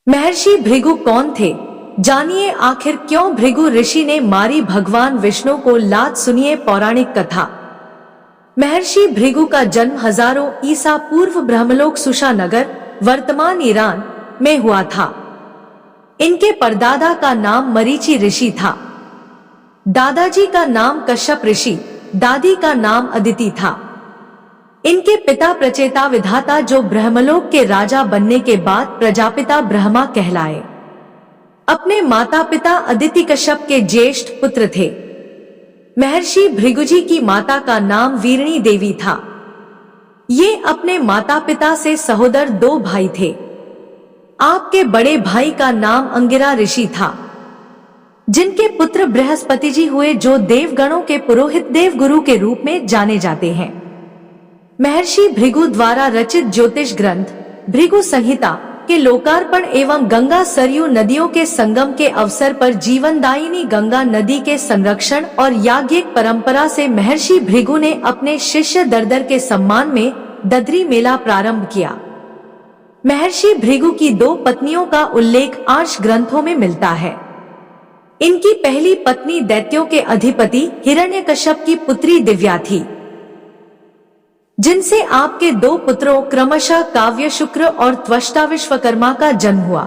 महर्षि भृगु कौन थे? जानिए आखिर क्यों भृगु ऋषि ने मारी भगवान विष्णु को लात। सुनिए पौराणिक कथा। महर्षि भृगु का जन्म हजारों ईसा पूर्व ब्रह्मलोक सुषा नगर वर्तमान ईरान में हुआ था। इनके परदादा का नाम मरीचि ऋषि था। दादाजी का नाम कश्यप ऋषि, दादी का नाम अदिति था। इनके पिता प्रचेता विधाता जो ब्रह्मलोक के राजा बनने के बाद प्रजापिता ब्रह्मा कहलाए। अपने माता पिता अदिति कश्यप के ज्येष्ठ पुत्र थे। महर्षि भृगुजी की माता का नाम वीरणी देवी था। ये अपने माता पिता से सहोदर 2 भाई थे। आपके बड़े भाई का नाम अंगिरा ऋषि था, जिनके पुत्र बृहस्पति जी हुए, जो देवगणों के पुरोहित देवगुरु के रूप में जाने जाते हैं। महर्षि भृगु द्वारा रचित ज्योतिष ग्रंथ भृगु संहिता के लोकार्पण एवं गंगा सरयू नदियों के संगम के अवसर पर जीवनदायिनी गंगा नदी के संरक्षण और याज्ञिक परंपरा से महर्षि भृगु ने अपने शिष्य दरदर के सम्मान में ददरी मेला प्रारंभ किया। महर्षि भृगु की 2 पत्नियों का उल्लेख आर्ष ग्रंथों में मिलता है। इनकी पहली पत्नी दैत्यों के अधिपति हिरण्यकश्यप की पुत्री दिव्या थी, जिनसे आपके 2 पुत्रों क्रमशः काव्य शुक्र और त्वष्टा विश्वकर्मा का जन्म हुआ।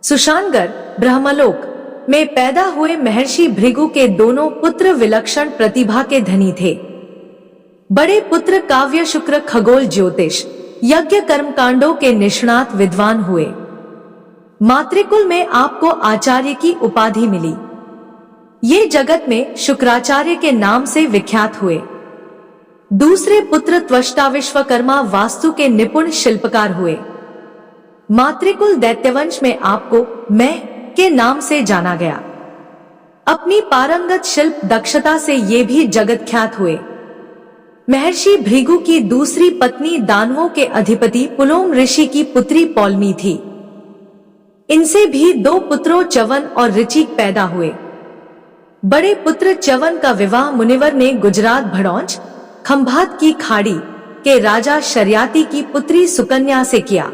सुषानगर ब्रह्मलोक में पैदा हुए महर्षि भृगु के दोनों पुत्र विलक्षण प्रतिभा के धनी थे। बड़े पुत्र काव्य शुक्र खगोल ज्योतिष यज्ञ कर्मकांडों के निष्णात विद्वान हुए। मातृकुल में आपको आचार्य की उपाधि मिली। ये जगत में शुक्राचार्य के नाम से विख्यात हुए। दूसरे पुत्र त्वष्टा विश्वकर्मा वास्तु के निपुण शिल्पकार हुए। मातृकुल दैत्यवंश में आपको मैं के नाम से जाना गया। अपनी पारंगत शिल्प दक्षता से ये भी जगत ख्यात हुए। महर्षि भृगु की दूसरी पत्नी दानवों के अधिपति पुलोम ऋषि की पुत्री पौलमी थी। इनसे भी 2 पुत्रों च्यवन और ऋचिक पैदा हुए। बड़े पुत्र च्यवन का विवाह मुनिवर ने गुजरात भड़ौंच खंभात की खाड़ी के राजा शर्याती की पुत्री सुकन्या से किया।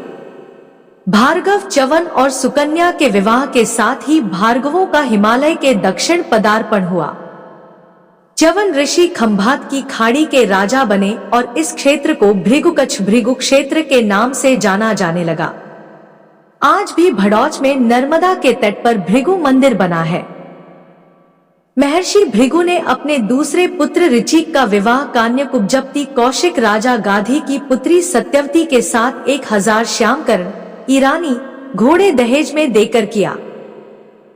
भार्गव च्यवन और सुकन्या के विवाह के साथ ही भार्गवों का हिमालय के दक्षिण पदार्पण हुआ। च्यवन ऋषि खंभात की खाड़ी के राजा बने और इस क्षेत्र को भृगुकच्छ भृगु क्षेत्र के नाम से जाना जाने लगा। आज भी भड़ौच में नर्मदा के तट पर भृगु मंदिर बना है। महर्षि भृगु ने अपने दूसरे पुत्र ऋचिक का विवाह कान्यकुब्जप्ती कौशिक राजा गाधी की पुत्री सत्यवती के साथ 1000 श्यामकर्ण ईरानी घोड़े दहेज में देकर किया।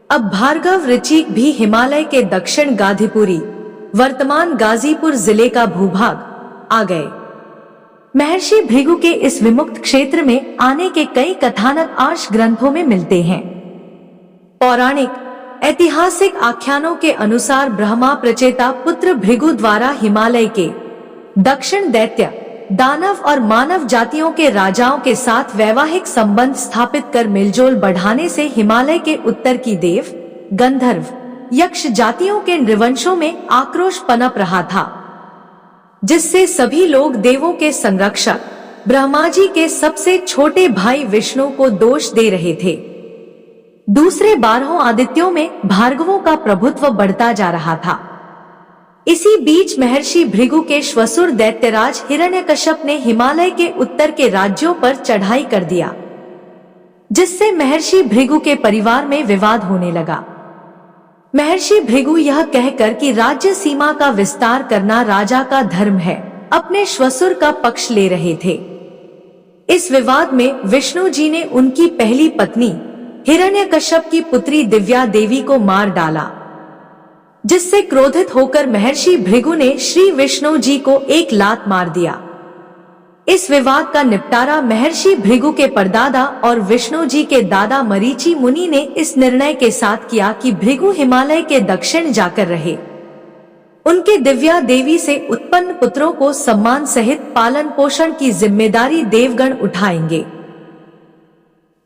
अब भार्गव ऋचिक भी हिमालय के दक्षिण गाधीपुरी वर्तमान गाजीपुर जिले का भूभाग आ गए। महर्षि भृगु के इस विमुक्त क्षेत्र में आने के कई कथानक आर्ष ग्रंथों में मिलते हैं। पौराणिक ऐतिहासिक आख्यानों के अनुसार ब्रह्मा प्रचेता पुत्र भृगु द्वारा हिमालय के दक्षिण दैत्य दानव और मानव जातियों के राजाओं के साथ वैवाहिक संबंध स्थापित कर मिलजोल बढ़ाने से हिमालय के उत्तर की देव गंधर्व यक्ष जातियों के नृवंशों में आक्रोश पनप रहा था, जिससे सभी लोग देवों के संरक्षक ब्रह्मा जी के सबसे छोटे भाई विष्णु को दोष दे रहे थे। दूसरे 12 आदित्यों में भार्गवों का प्रभुत्व बढ़ता जा रहा था। इसी बीच महर्षि भृगु के श्वसुर दैत्यराज हिरण्यकश्यप ने हिमालय के उत्तर के राज्यों पर चढ़ाई कर दिया, जिससे महर्षि भृगु के परिवार में विवाद होने लगा। महर्षि भृगु यह कहकर कि राज्य सीमा का विस्तार करना राजा का धर्म है, अपने श्वसुर का पक्ष ले रहे थे। इस विवाद में विष्णु जी ने उनकी पहली पत्नी हिरण्यकश्यप की पुत्री दिव्या देवी को मार डाला, जिससे क्रोधित होकर महर्षि भृगु ने श्री विष्णु जी को एक लात मार दिया। इस विवाद का निपटारा महर्षि भृगु के परदादा और विष्णु जी के दादा मरीचि मुनि ने इस निर्णय के साथ किया कि भृगु हिमालय के दक्षिण जाकर रहे। उनके दिव्या देवी से उत्पन्न पुत्रों को सम्मान सहित पालन पोषण की जिम्मेदारी देवगण उठाएंगे।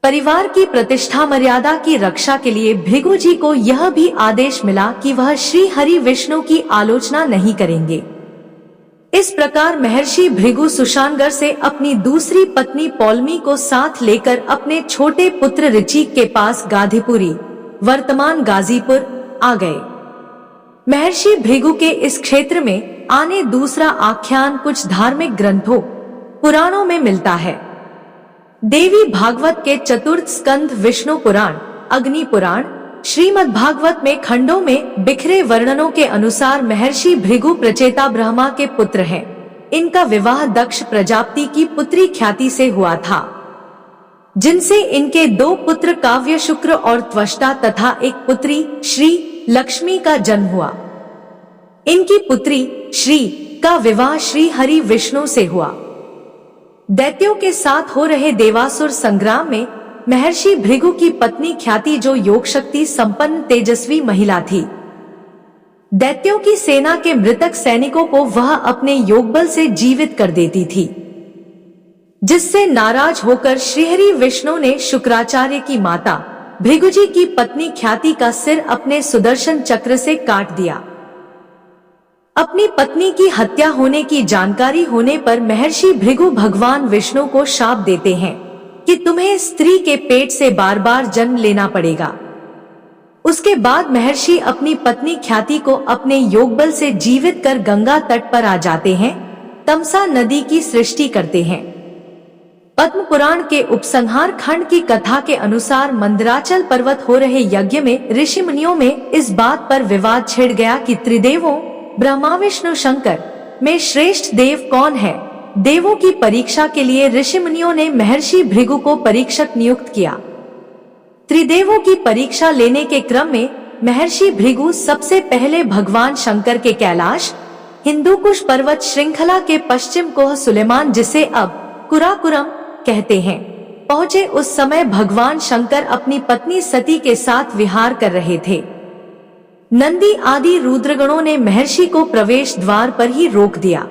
परिवार की प्रतिष्ठा मर्यादा की रक्षा के लिए भृगु जी को यह भी आदेश मिला कि वह श्री हरि विष्णु की आलोचना नहीं करेंगे। इस प्रकार महर्षि भृगु सुशांगर से अपनी दूसरी पत्नी पौलमी को साथ लेकर अपने छोटे पुत्र ऋचिक के पास गाधीपुरी, वर्तमान गाजीपुर, आ गए। महर्षि भृगु के इस क्षेत्र में आने दूसरा आख्यान कुछ धार्मिक ग्रंथों, पुराणों में मिलता है। देवी भागवत के चतुर्थ स्कंध विष्णु पुराण, अग्नि पुराण, श्रीमद् भागवत में खंडों में बिखरे वर्णनों के अनुसार महर्षि भृगु प्रचेता ब्रह्मा के पुत्र हैं। इनका विवाह दक्ष प्रजापति की पुत्री ख्याति से हुआ था, जिनसे इनके 2 पुत्र काव्य शुक्र और त्वष्टा तथा एक पुत्री श्री लक्ष्मी का जन्म हुआ। इनकी पुत्री श्री का विवाह श्री हरि विष्णु से हुआ। दैत्यों के साथ हो रहे देवासुर संग्राम में महर्षि भृगु की पत्नी ख्याति, जो योग शक्ति संपन्न तेजस्वी महिला थी, दैत्यों की सेना के मृतक सैनिकों को वह अपने योगबल से जीवित कर देती थी, जिससे नाराज होकर श्रीहरि विष्णु ने शुक्राचार्य की माता भृगुजी की पत्नी ख्याति का सिर अपने सुदर्शन चक्र से काट दिया। अपनी पत्नी की हत्या होने की जानकारी होने पर महर्षि भृगु भगवान विष्णु को शाप देते हैं कि तुम्हें स्त्री के पेट से बार बार जन्म लेना पड़ेगा। उसके बाद महर्षि अपनी पत्नी ख्याति को अपने योगबल से जीवित कर गंगा तट पर आ जाते हैं, तमसा नदी की सृष्टि करते हैं। पद्म पुराण के उपसंहार खंड की कथा के अनुसार मंदराचल पर्वत हो रहे यज्ञ में ऋषि मुनियों में इस बात पर विवाद छिड़ गया कि त्रिदेवों ब्रह्मा विष्णु शंकर में श्रेष्ठ देव कौन है। देवों की परीक्षा के लिए ऋषि मुनियों ने महर्षि भृगु को परीक्षक नियुक्त किया। त्रिदेवों की परीक्षा लेने के क्रम में महर्षि भृगु सबसे पहले भगवान शंकर के कैलाश हिंदुकुश पर्वत श्रृंखला के पश्चिम कोह सुलेमान, जिसे अब कुराकुरम कहते हैं, पहुंचे। उस समय भगवान शंकर अपनी पत्नी सती के साथ विहार कर रहे थे। नंदी आदि रुद्रगणों ने महर्षि को प्रवेश द्वार पर ही रोक दिया।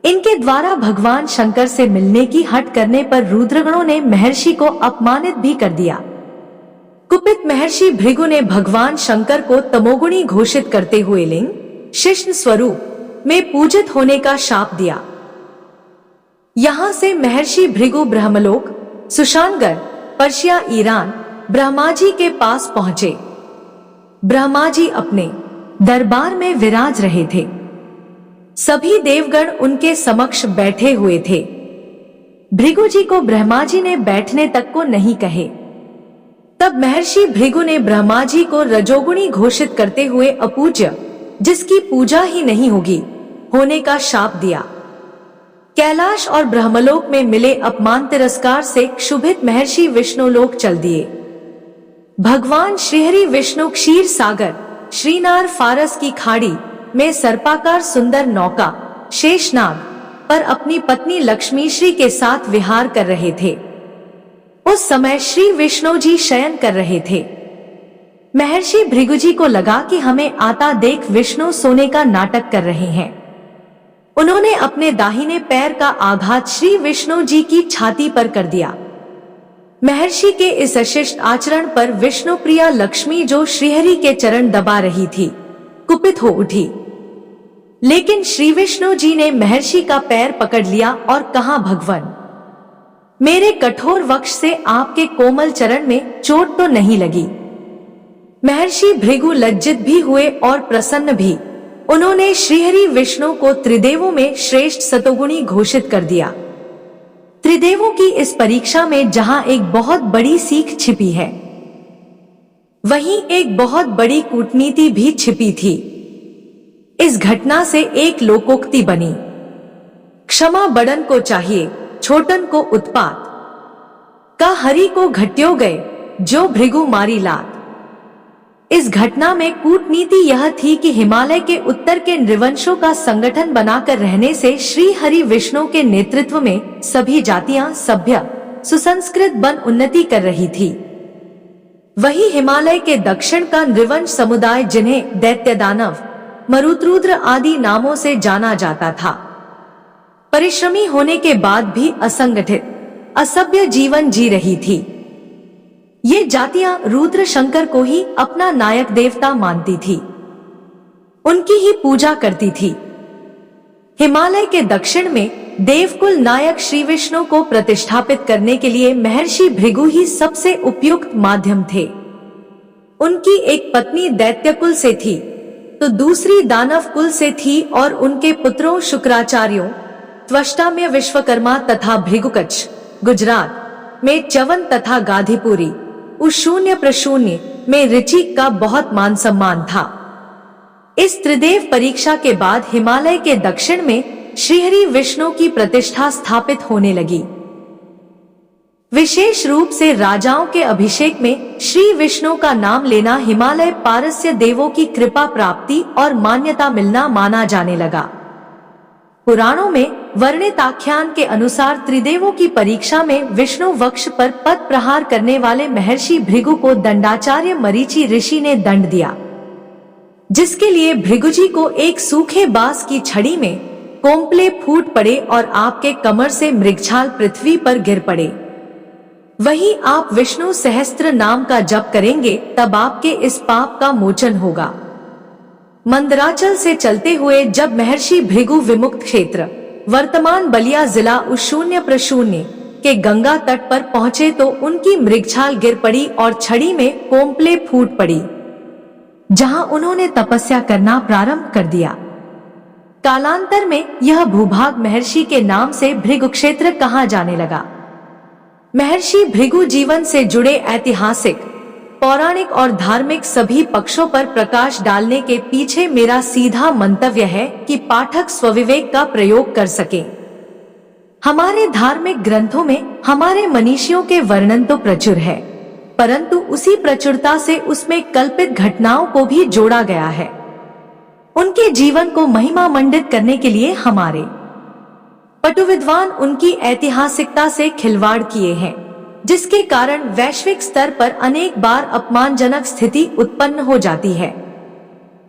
इनके द्वारा भगवान शंकर से मिलने की हट करने पर रुद्रगणों ने महर्षि को अपमानित भी कर दिया। कुपित महर्षि भृगु ने भगवान शंकर को तमोगुणी घोषित करते हुए लिंग शिष्ण स्वरूप में पूजित होने का शाप दिया। यहाँ से महर्षि भृगु ब्रह्मलोक, सुशानगर, पर्शिया, ईरान ब्रह्मा जी के पास पहुंचे। ब्रह्मा जी अपने दरबार में विराज रहे थे। सभी देवगण उनके समक्ष बैठे हुए थे। भृगु जी को ब्रह्मा जी ने बैठने तक को नहीं कहे। तब महर्षि भृगु ने ब्रह्मा जी को रजोगुणी घोषित करते हुए अपूज्य, जिसकी पूजा ही नहीं होगी, होने का शाप दिया। कैलाश और ब्रह्मलोक में मिले अपमान तिरस्कार से क्षुभित महर्षि विष्णुलोक चल दिए। भगवान श्रीहरि विष्णु क्षीर सागर श्रीनार फारस की खाड़ी में सर्पाकार सुंदर नौका शेषनाग पर अपनी पत्नी लक्ष्मी श्री के साथ विहार कर रहे थे। उस समय श्री विष्णु जी शयन कर रहे थे। महर्षि भृगु जी को लगा कि हमें आता देख विष्णु सोने का नाटक कर रहे हैं। उन्होंने अपने दाहिने पैर का आघात श्री विष्णु जी की छाती पर कर दिया। महर्षि के इस अशिष्ट आचरण पर विष्णु प्रिया लक्ष्मी, जो श्रीहरि के चरण दबा रही थी, कुपित हो उठी। लेकिन श्री विष्णु जी ने महर्षि का पैर पकड़ लिया और कहा, भगवान, मेरे कठोर वक्ष से आपके कोमल चरण में चोट तो नहीं लगी। महर्षि भृगु लज्जित भी हुए और प्रसन्न भी। उन्होंने श्रीहरि विष्णु को त्रिदेवों में श्रेष्ठ सतोगुणी घोषित कर दिया। त्रिदेवों की इस परीक्षा में जहां एक बहुत बड़ी सीख छिपी है, वहीं एक बहुत बड़ी कूटनीति भी छिपी थी। इस घटना से एक लोकोक्ति बनी, क्षमा बड़न को चाहिए, छोटन को उत्पात का हरि को घट्यो गए, जो भृगु मारी लात। इस घटना में कूटनीति यह थी कि हिमालय के उत्तर के नृवंशों का संगठन बनाकर रहने से श्री हरि विष्णु के नेतृत्व में सभी जातियां सभ्य सुसंस्कृत बन उन्नति कर रही थी। वही हिमालय के दक्षिण का नृवंश समुदाय, जिन्हें दैत्य, दानव, मरुद्रुद्र आदि नामों से जाना जाता था, परिश्रमी होने के बाद भी असंगठित, असभ्य जीवन जी रही थी। ये जातियां रुद्र शंकर को ही अपना नायक देवता मानती थी, उनकी ही पूजा करती थी। हिमालय के दक्षिण में देवकुल नायक श्री विष्णु को प्रतिष्ठापित करने के लिए महर्षि भृगु ही सबसे उपयुक्त माध्यम थे। उनकी एक पत्नी दैत्यकुल से थी तो दूसरी दानव कुल से थी और उनके पुत्रों शुक्राचार्यों, त्वष्टाम्य विश्वकर्मा तथा भृगुकच्छ, गुजरात में च्यवन तथा गाधीपुरी, उशून्य प्रशून्य में ऋचि का बहुत मान सम्मान था। इस त्रिदेव परीक्षा के बाद हिमालय के दक्षिण में श्रीहरि विष्णु की प्रतिष्ठा स्थापित होने लगी। विशेष रूप से राजाओं के अभिषेक में श्री विष्णु का नाम लेना हिमालय पारस्य देवों की कृपा प्राप्ति और मान्यता मिलना माना जाने लगा। पुराणों में वर्णित आख्यान के अनुसार त्रिदेवों की परीक्षा में विष्णु वक्ष पर पद प्रहार करने वाले महर्षि भृगु को दंडाचार्य मरीचि ऋषि ने दंड दिया, जिसके लिए भृगुजी को एक सूखे बांस की छड़ी में कोंपले फूट पड़े और आपके कमर से मृगछाल पृथ्वी पर गिर पड़े। वही आप विष्णु सहस्त्र नाम का जप करेंगे तब आपके इस पाप का मोचन होगा। मंदराचल से चलते हुए जब महर्षि भृगु विमुक्त क्षेत्र वर्तमान बलिया जिला उशून्य प्रशून्य के गंगा तट पर पहुंचे तो उनकी मृगछाल गिर पड़ी और छड़ी में कोंपले फूट पड़ी, जहां उन्होंने तपस्या करना प्रारंभ कर दिया। कालांतर में यह भूभाग महर्षि के नाम से भृगु क्षेत्र कहा जाने लगा। महर्षि भृगु जीवन से जुड़े ऐतिहासिक, पौराणिक और धार्मिक सभी पक्षों पर प्रकाश डालने के पीछे मेरा सीधा मंतव्य है कि पाठक स्वविवेक का प्रयोग कर सके। हमारे धार्मिक ग्रंथों में हमारे मनीषियों के वर्णन तो प्रचुर है, परंतु उसी प्रचुरता से उसमें कल्पित घटनाओं को भी जोड़ा गया है। उनके जीवन को महिमा मंडित करने के लिए हमारे पटु विद्वान उनकी ऐतिहासिकता से खिलवाड़ किए हैं, जिसके कारण वैश्विक स्तर पर अनेक बार अपमानजनक स्थिति उत्पन्न हो जाती है।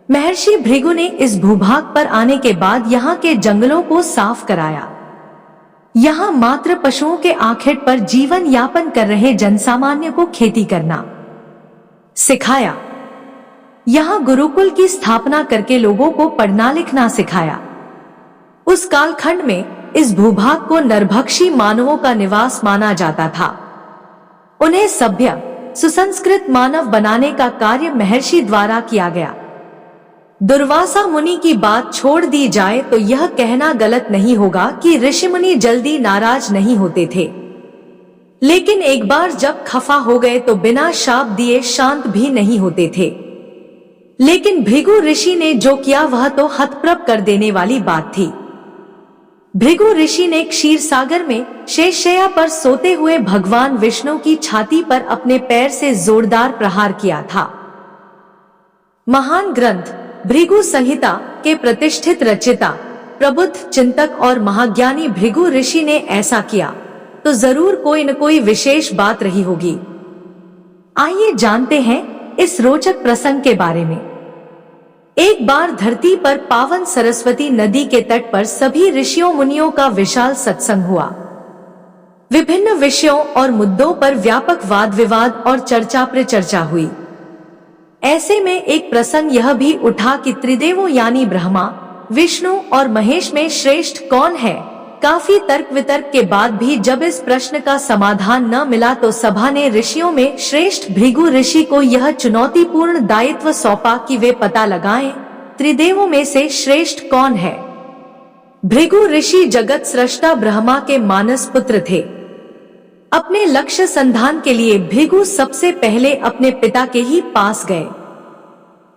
महर्षि भृगु ने इस भूभाग पर आने के बाद यहाँ के जंगलों को साफ कराया। यहाँ मात्र पशुओं के आखेट पर जीवन यापन कर रहे जनसामान्य को खेती करना सिखाया। यहाँ गुरुकुल की स्थापना करके लोगों को पढ़ना लिखना सिखाया। उस कालखंड में इस भूभाग को नरभक्षी मानवों का निवास माना जाता था। उन्हें सभ्य सुसंस्कृत मानव बनाने का कार्य महर्षि द्वारा किया गया। दुर्वासा मुनि की बात छोड़ दी जाए तो यह कहना गलत नहीं होगा कि ऋषि मुनि जल्दी नाराज नहीं होते थे, लेकिन एक बार जब खफा हो गए तो बिना शाप दिए शांत भी नहीं होते थे। लेकिन भृगु ऋषि ने जो किया वह तो हतप्रभ कर देने वाली बात थी। भृगु ऋषि ने क्षीर सागर में शेषशय्या पर सोते हुए भगवान विष्णु की छाती पर अपने पैर से जोरदार प्रहार किया था। महान ग्रंथ भृगु संहिता के प्रतिष्ठित रचयिता, प्रबुद्ध चिंतक और महाज्ञानी भृगु ऋषि ने ऐसा किया तो जरूर कोई न कोई विशेष बात रही होगी। आइए जानते हैं इस रोचक प्रसंग के बारे में। एक बार धरती पर पावन सरस्वती नदी के तट पर सभी ऋषियों मुनियों का विशाल सत्संग हुआ। विभिन्न विषयों और मुद्दों पर व्यापक वाद विवाद और चर्चा प्रचर्चा हुई। ऐसे में एक प्रसंग यह भी उठा कि त्रिदेवों यानी ब्रह्मा, विष्णु और महेश में श्रेष्ठ कौन है। काफी तर्क वितर्क के बाद भी जब इस प्रश्न का समाधान न मिला तो सभा ने ऋषियों में श्रेष्ठ भृगु ऋषि को यह चुनौतीपूर्ण दायित्व सौंपा कि वे पता लगाएं त्रिदेवों में से श्रेष्ठ कौन है। भृगु ऋषि जगत सृष्टा ब्रह्मा के मानस पुत्र थे। अपने लक्ष्य संधान के लिए भृगु सबसे पहले अपने पिता के ही पास गए।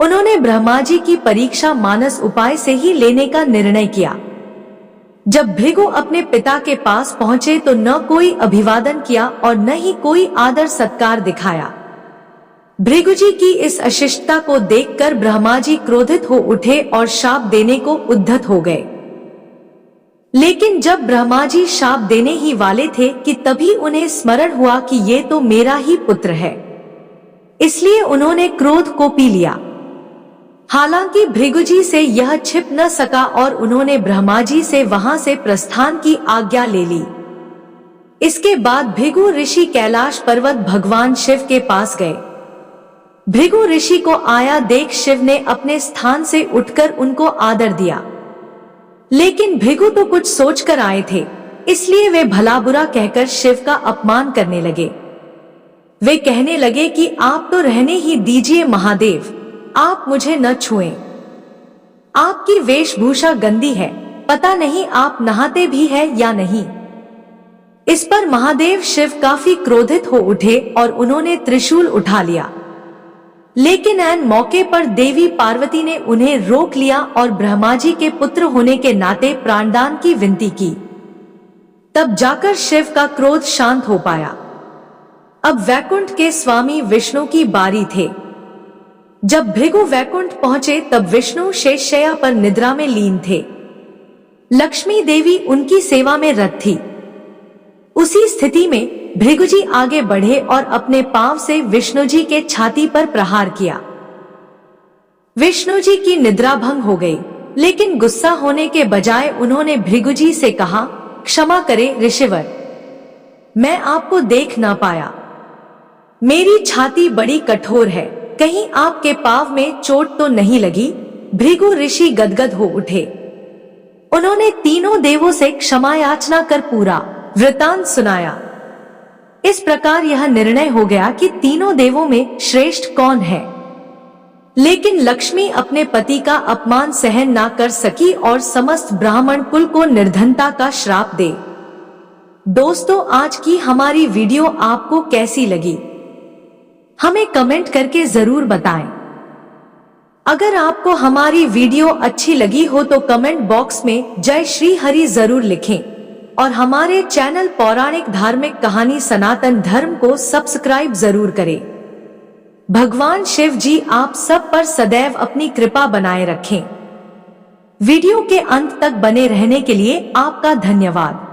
उन्होंने ब्रह्मा जी की परीक्षा मानस उपाय से ही लेने का निर्णय किया। जब भृगु अपने पिता के पास पहुंचे तो न कोई अभिवादन किया और न ही कोई आदर सत्कार दिखाया। भृगु जी की इस अशिष्टता को देखकर ब्रह्मा जी क्रोधित हो उठे और शाप देने को उद्धत हो गए। लेकिन जब ब्रह्मा जी शाप देने ही वाले थे कि तभी उन्हें स्मरण हुआ कि ये तो मेरा ही पुत्र है, इसलिए उन्होंने क्रोध को पी लिया। हालांकि भृगु जी से यह छिप न सका और उन्होंने ब्रह्मा जी से वहां से प्रस्थान की आज्ञा ले ली। इसके बाद भृगु ऋषि कैलाश पर्वत भगवान शिव के पास गए। भृगु ऋषि को आया देख शिव ने अपने स्थान से उठकर उनको आदर दिया। लेकिन भृगु तो कुछ सोचकर आए थे, इसलिए वे भला बुरा कहकर शिव का अपमान करने लगे। वे कहने लगे कि आप तो रहने ही दीजिए महादेव, आप मुझे न छुएं। आपकी वेशभूषा गंदी है, पता नहीं आप नहाते भी हैं या नहीं। इस पर महादेव शिव काफी क्रोधित हो उठे और उन्होंने त्रिशूल उठा लिया। लेकिन ऐन मौके पर देवी पार्वती ने उन्हें रोक लिया और ब्रह्मा जी के पुत्र होने के नाते प्राणदान की विनती की। तब जाकर शिव का क्रोध शांत हो पाया। अब वैकुंठ के स्वामी विष्णु की बारी थे। जब भृगु वैकुंठ पहुंचे तब विष्णु शेषशय्या पर निद्रा में लीन थे। लक्ष्मी देवी उनकी सेवा में रत थी। उसी स्थिति में भृगु जी आगे बढ़े और अपने पांव से विष्णु जी के छाती पर प्रहार किया। विष्णु जी की निद्रा भंग हो गई, लेकिन गुस्सा होने के बजाय उन्होंने भृगु जी से कहा, क्षमा करें ऋषिवर, मैं आपको देख ना पाया। मेरी छाती बड़ी कठोर है, कहीं आपके पांव में चोट तो नहीं लगी? भृगु ऋषि गदगद हो उठे। उन्होंने तीनों देवों से क्षमा याचना कर पूरा वृतांत सुनाया। इस प्रकार यह निर्णय हो गया कि तीनों देवों में श्रेष्ठ कौन है। लेकिन लक्ष्मी अपने पति का अपमान सहन ना कर सकी और समस्त ब्राह्मण कुल को निर्धनता का श्राप दे। दोस्तों, आज की हमारी वीडियो आपको कैसी लगी, हमें कमेंट करके जरूर बताएं। अगर आपको हमारी वीडियो अच्छी लगी हो तो कमेंट बॉक्स में जय श्री हरि जरूर लिखें और हमारे चैनल पौराणिक धार्मिक कहानी सनातन धर्म को सब्सक्राइब जरूर करें। भगवान शिव जी आप सब पर सदैव अपनी कृपा बनाए रखें। वीडियो के अंत तक बने रहने के लिए आपका धन्यवाद।